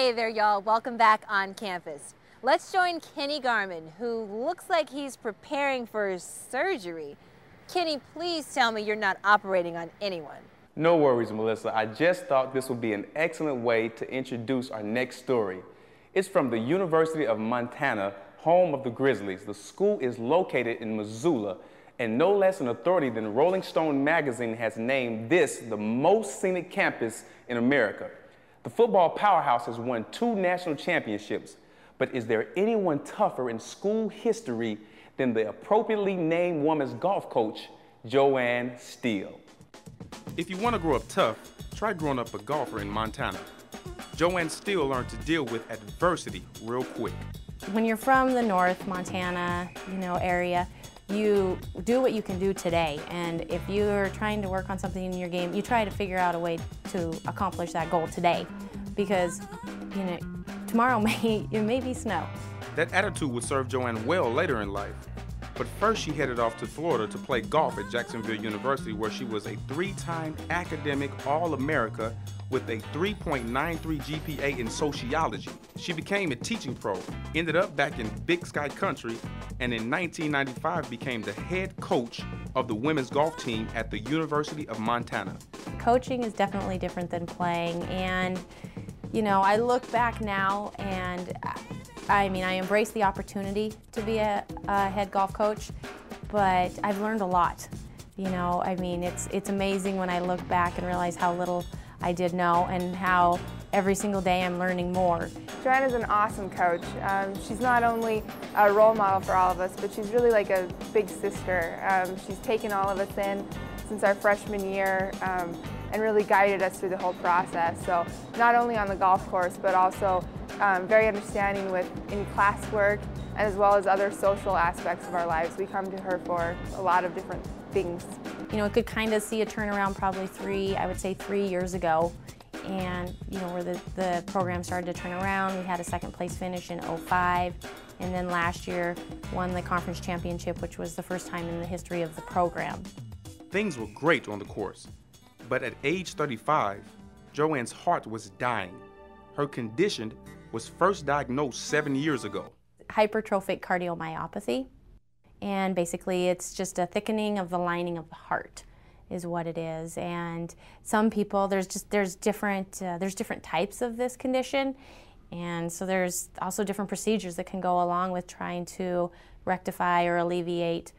Hey there, y'all. Welcome back on campus. Let's join Kenny Garman, who looks like he's preparing for his surgery. Kenny, please tell me you're not operating on anyone. No worries, Melissa. I just thought this would be an excellent way to introduce our next story. It's from the University of Montana, home of the Grizzlies. The school is located in Missoula, and no less an authority than Rolling Stone magazine has named this the most scenic campus in America. The football powerhouse has won 2 national championships, but is there anyone tougher in school history than the appropriately named women's golf coach, Joanne Steele? If you want to grow up tough, try growing up a golfer in Montana. Joanne Steele learned to deal with adversity real quick. When you're from the North Montana, area, you do what you can do today, and if you're trying to work on something in your game, you try to figure out a way to accomplish that goal today, because tomorrow it may be snow. That attitude would serve Joanne well later in life. But first she headed off to Florida to play golf at Jacksonville University, where she was a 3-time academic All-America with a 3.93 GPA in sociology. She became a teaching pro, ended up back in Big Sky Country, and in 1995 became the head coach of the women's golf team at the University of Montana. Coaching is definitely different than playing, and I look back now and I embrace the opportunity to be a head golf coach, but I've learned a lot. It's amazing when I look back and realize how little I did know and how every single day I'm learning more. Joanne is an awesome coach. She's not only a role model for all of us, but she's really like a big sister. She's taken all of us in since our freshman year and really guided us through the whole process. So not only on the golf course, but also very understanding with any classwork, and as well as other social aspects of our lives. We come to her for a lot of different things. Could kind of see a turnaround probably 3 years ago, and where the program started to turn around. We had a second place finish in '05, and then last year won the conference championship, which was the first time in the history of the program. Things were great on the course, but at age 35, Joanne's heart was dying. Her condition was first diagnosed 7 years ago. Hypertrophic cardiomyopathy, and basically it's just a thickening of the lining of the heart is what it is. And some people, there's different types of this condition, and so there's also different procedures that can go along with trying to rectify or alleviate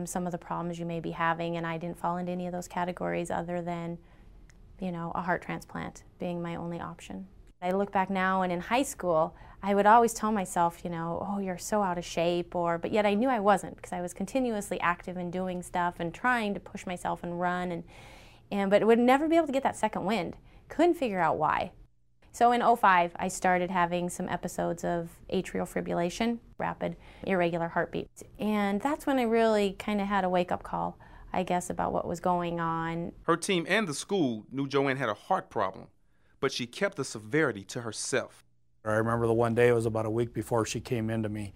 some of the problems you may be having, and I didn't fall into any of those categories other than a heart transplant being my only option. I look back now, and in high school, I would always tell myself, oh, you're so out of shape, but yet I knew I wasn't, because I was continuously active and doing stuff and trying to push myself and run, but would never be able to get that second wind. Couldn't figure out why. So in '05, I started having some episodes of atrial fibrillation, rapid irregular heartbeats, and that's when I really kind of had a wake-up call, I guess, about what was going on. Her team and the school knew Joanne had a heart problem, but she kept the severity to herself. I remember the one day, it was about a week before she came into me,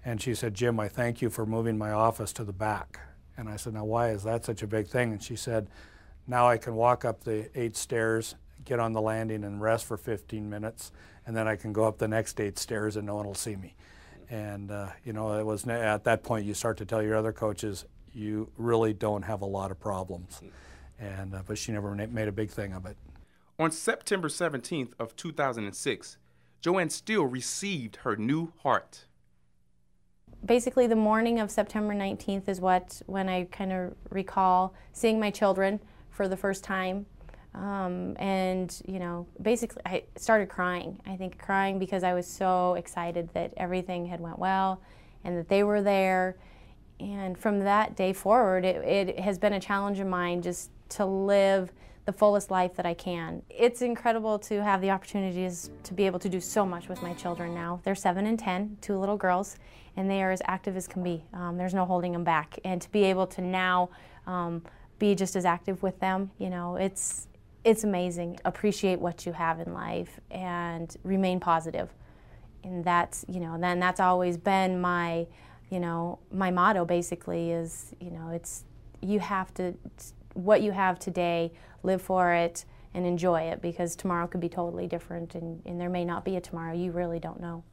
and she said, "Jim, I thank you for moving my office to the back." And I said, "Now why is that such a big thing?" And she said, "Now I can walk up the 8 stairs, get on the landing and rest for 15 minutes, and then I can go up the next 8 stairs and no one will see me." And it was at that point you start to tell your other coaches, you really don't have a lot of problems. And but she never made a big thing of it. On September 17th of 2006, Joanne Steele received her new heart. Basically, the morning of September 19th is when I kind of recall seeing my children for the first time. Basically I started crying. I think crying because I was so excited that everything had went well and that they were there. And from that day forward, it has been a challenge of mine just to live the fullest life that I can. It's incredible to have the opportunities to be able to do so much with my children now. They're 7 and 10, 2 little girls, and they are as active as can be. There's no holding them back. And to be able to now be just as active with them, it's amazing. Appreciate what you have in life and remain positive. And that's, then that's always been my, my motto basically is, it's, you have to, what you have today, live for it and enjoy it, because tomorrow could be totally different, and there may not be a tomorrow. You really don't know.